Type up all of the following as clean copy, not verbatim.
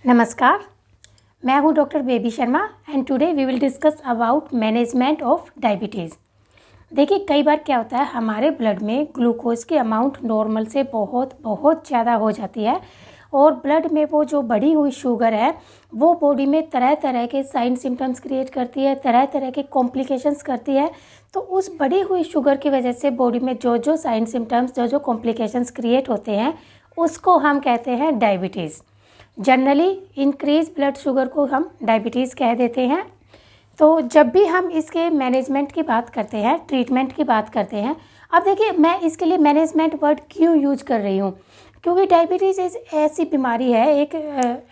नमस्कार, मैं हूं doctor Baby Sharma and today we will discuss about management of diabetes. देखिए, कई बार क्या होता है, हमारे ब्लड में ग्लूकोज की अमाउंट नॉर्मल से बहुत ज़्यादा हो जाती है और ब्लड में वो जो बढ़ी हुई शुगर है वो बॉडी में तरह तरह के साइन सिम्टम्स क्रिएट करती है, तरह तरह के कॉम्प्लिकेशंस करती है। तो उस बढ़ी हुई शुगर की वजह से बॉडी में जो जो साइन सिम्टम्स, जो जो कॉम्प्लिकेशंस क्रिएट होते हैं उसको हम कहते हैं diabetes. Generally increase blood sugar को हम डायबिटीज़ कह देते हैं। तो जब भी हम इसके मैनेजमेंट की बात करते हैं, ट्रीटमेंट की बात करते हैं, अब देखिए मैं इसके लिए मैनेजमेंट वर्ड क्यों यूज कर रही हूँ, क्योंकि डायबिटीज़ एक ऐसी बीमारी है, एक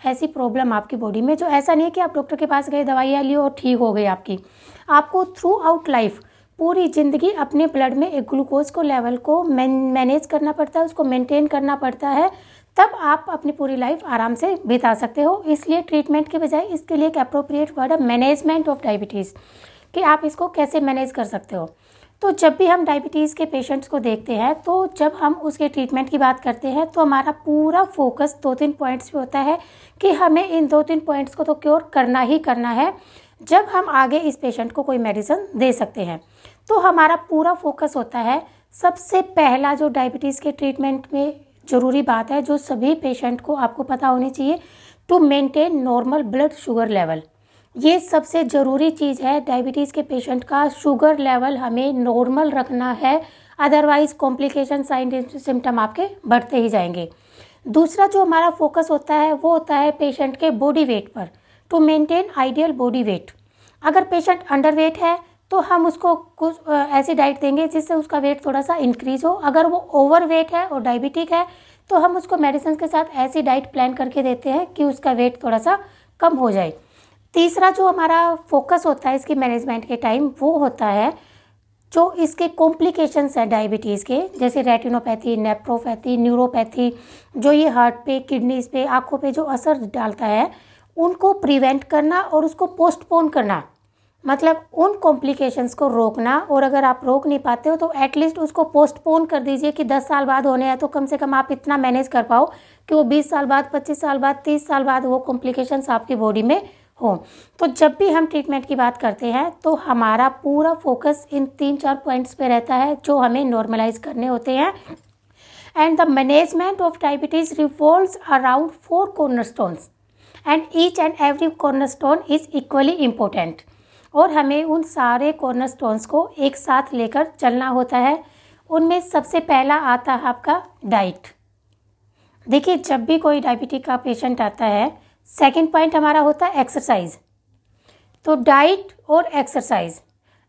ऐसी प्रॉब्लम आपकी बॉडी में जो ऐसा नहीं है कि आप डॉक्टर के पास गए, दवाइयाँ ली और ठीक हो गई आपको थ्रू आउट लाइफ पूरी ज़िंदगी अपने ब्लड में एक ग्लूकोज को लेवल को मैनेज करना पड़ता है, उसको मेंटेन करना पड़ता है, तब आप अपनी पूरी लाइफ आराम से बिता सकते हो। इसलिए ट्रीटमेंट के बजाय इसके लिए एक अप्रोप्रिएट वर्ड है मैनेजमेंट ऑफ डायबिटीज़, कि आप इसको कैसे मैनेज कर सकते हो। तो जब भी हम डायबिटीज़ के पेशेंट्स को देखते हैं, तो जब हम उसके ट्रीटमेंट की बात करते हैं तो हमारा पूरा फोकस 2-3 पॉइंट्स पे होता है कि हमें इन 2-3 पॉइंट्स को तो क्योर करना ही करना है जब हम आगे इस पेशेंट को कोई मेडिसिन दे सकते हैं। तो हमारा पूरा फोकस होता है, सबसे पहला जो डायबिटीज़ के ट्रीटमेंट में ज़रूरी बात है, जो सभी पेशेंट को आपको पता होनी चाहिए, to maintain normal blood sugar level. ये सबसे ज़रूरी चीज़ है। डायबिटीज़ के पेशेंट का शुगर लेवल हमें नॉर्मल रखना है, अदरवाइज कॉम्प्लिकेशन साइन सिम्टम आपके बढ़ते ही जाएंगे। दूसरा जो हमारा फोकस होता है वो होता है पेशेंट के बॉडी वेट पर, to maintain ideal body weight. अगर पेशेंट अंडर वेट है तो हम उसको कुछ ऐसी डाइट देंगे जिससे उसका वेट थोड़ा सा इंक्रीज़ हो। अगर वो ओवर वेट है और डायबिटिक है तो हम उसको मेडिसिन के साथ ऐसी डाइट प्लान करके देते हैं कि उसका वेट थोड़ा सा कम हो जाए। तीसरा जो हमारा फोकस होता है इसकी मैनेजमेंट के टाइम, वो होता है जो इसके कॉम्प्लिकेशंस हैं डायबिटीज़ के, जैसे रेटिनोपैथी, नेफ्रोपैथी, न्यूरोपैथी, जो ये हार्ट पे, किडनीज पे, आँखों पे जो असर डालता है उनको प्रिवेंट करना और उसको पोस्टपोन करना, मतलब उन कॉम्प्लिकेशंस को रोकना। और अगर आप रोक नहीं पाते हो तो एटलीस्ट उसको पोस्टपोन कर दीजिए कि 10 साल बाद होने हैं तो कम से कम आप इतना मैनेज कर पाओ कि वो 20 साल बाद, 25 साल बाद, 30 साल बाद वो कॉम्प्लिकेशंस आपकी बॉडी में हो। तो जब भी हम ट्रीटमेंट की बात करते हैं तो हमारा पूरा फोकस इन 3-4 पॉइंट्स पे रहता है जो हमें नॉर्मलाइज करने होते हैं। And the management of diabetes revolves around 4 cornerstones and each and every cornerstone is equally important. और हमें उन सारे कॉर्नरस्टोन्स को एक साथ लेकर चलना होता है। उनमें सबसे पहला आता है आपका डाइट। देखिए, जब भी कोई डायबिटिक का पेशेंट आता है, सेकंड पॉइंट हमारा होता है एक्सरसाइज। तो डाइट और एक्सरसाइज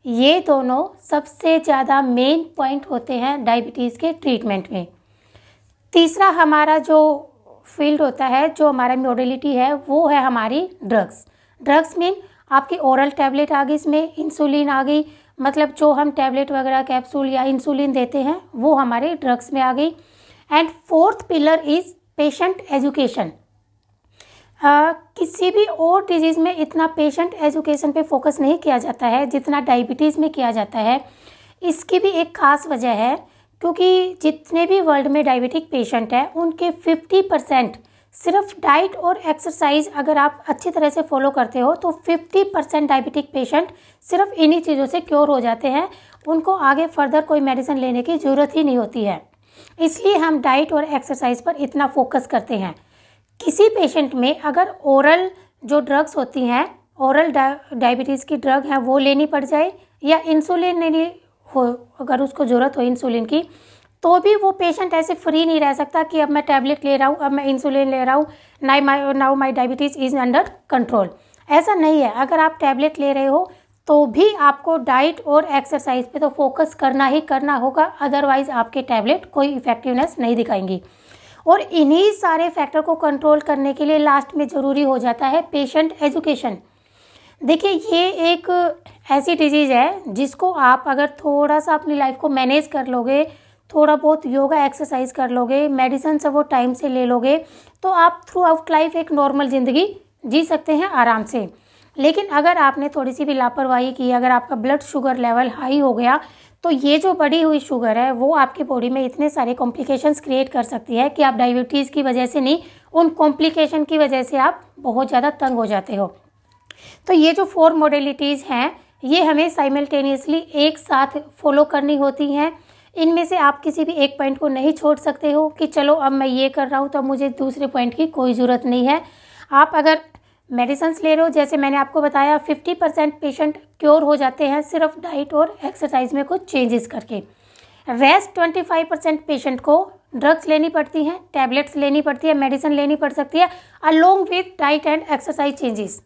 ये दोनों सबसे ज़्यादा मेन पॉइंट होते हैं डायबिटीज़ के ट्रीटमेंट में। तीसरा हमारा जो फील्ड होता है, जो हमारा मॉडलिटी है, वो है हमारी ड्रग्स। ड्रग्स मीन आपकी ओरल टैबलेट आ गई, इसमें इंसुलिन आ गई, मतलब जो हम टैबलेट वगैरह, कैप्सूल या इंसुलिन देते हैं वो हमारे ड्रग्स में आ गई। And fourth pillar is patient education. किसी भी और डिजीज़ में इतना पेशेंट एजुकेशन पे फोकस नहीं किया जाता है जितना डायबिटीज़ में किया जाता है। इसकी भी एक खास वजह है, क्योंकि जितने भी वर्ल्ड में डायबिटिक पेशेंट हैं उनके 50% सिर्फ डाइट और एक्सरसाइज अगर आप अच्छी तरह से फॉलो करते हो तो 50% डायबिटिक पेशेंट सिर्फ इन्हीं चीज़ों से क्योर हो जाते हैं। उनको आगे फर्दर कोई मेडिसिन लेने की ज़रूरत ही नहीं होती है। इसलिए हम डाइट और एक्सरसाइज पर इतना फोकस करते हैं। किसी पेशेंट में अगर ओरल जो ड्रग्स होती हैं, ओरल डायबिटीज़ की ड्रग है वो लेनी पड़ जाए, या इंसुलिन लेनी हो, अगर उसको ज़रूरत हो इंसुलिन की, तो भी वो पेशेंट ऐसे फ्री नहीं रह सकता कि अब मैं टैबलेट ले रहा हूँ, अब मैं इंसुलिन ले रहा हूँ, now my diabetes is under control. ऐसा नहीं है। अगर आप टैबलेट ले रहे हो तो भी आपको डाइट और एक्सरसाइज पे तो फोकस करना ही करना होगा, अदरवाइज आपके टैबलेट कोई इफेक्टिवनेस नहीं दिखाएंगी। और इन्हीं सारे फैक्टर को कंट्रोल करने के लिए लास्ट में ज़रूरी हो जाता है पेशेंट एजुकेशन। देखिए, ये एक ऐसी डिजीज़ है जिसको आप अगर थोड़ा सा अपनी लाइफ को मैनेज कर लोगे, थोड़ा बहुत योगा एक्सरसाइज कर लोगे, मेडिसिन से वो टाइम से ले लोगे, तो आप थ्रू आउट लाइफ एक नॉर्मल ज़िंदगी जी सकते हैं आराम से। लेकिन अगर आपने थोड़ी सी भी लापरवाही की, अगर आपका ब्लड शुगर लेवल हाई हो गया, तो ये जो बढ़ी हुई शुगर है वो आपकी बॉडी में इतने सारे कॉम्प्लिकेशंस क्रिएट कर सकती है कि आप डायबिटीज़ की वजह से नहीं, उन कॉम्प्लिकेशन की वजह से आप बहुत ज़्यादा तंग हो जाते हो। तो ये जो 4 मॉडलिटीज़ हैं ये हमें साइमल्टेनियसली एक साथ फॉलो करनी होती हैं। इनमें से आप किसी भी एक पॉइंट को नहीं छोड़ सकते हो कि चलो अब मैं ये कर रहा हूँ तो अब मुझे दूसरे पॉइंट की कोई ज़रूरत नहीं है। आप अगर मेडिसिन ले रहे हो, जैसे मैंने आपको बताया 50% पेशेंट क्योर हो जाते हैं सिर्फ डाइट और एक्सरसाइज में कुछ चेंजेस करके। रेस्ट 25% पेशेंट को ड्रग्स लेनी पड़ती हैं, टैबलेट्स लेनी पड़ती है, मेडिसिन लेनी पड़ सकती है along with diet and exercise changes.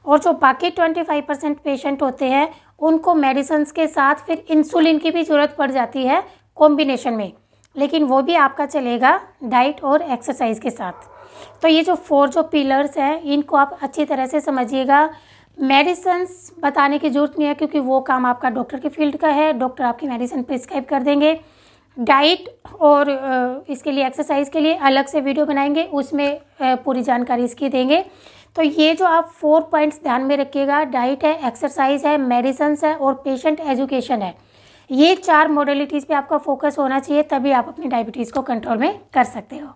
और जो बाकी 25% पेशेंट होते हैं उनको मेडिसिन के साथ फिर इंसुलिन की भी ज़रूरत पड़ जाती है कॉम्बिनेशन में, लेकिन वो भी आपका चलेगा डाइट और एक्सरसाइज के साथ। तो ये जो 4 जो पिलर्स हैं इनको आप अच्छी तरह से समझिएगा। मेडिसिन बताने की ज़रूरत नहीं है क्योंकि वो काम आपका डॉक्टर की फील्ड का है, डॉक्टर आपकी मेडिसिन प्रिस्क्राइब कर देंगे। डाइट और इसके लिए एक्सरसाइज के लिए अलग से वीडियो बनाएंगे, उसमें पूरी जानकारी इसकी देंगे। तो ये जो आप 4 पॉइंट्स ध्यान में रखिएगा, डाइट है, एक्सरसाइज है, मेडिसिन है और पेशेंट एजुकेशन है, ये 4 मॉडलिटीज़ पे आपका फोकस होना चाहिए, तभी आप अपनी डायबिटीज़ को कंट्रोल में कर सकते हो।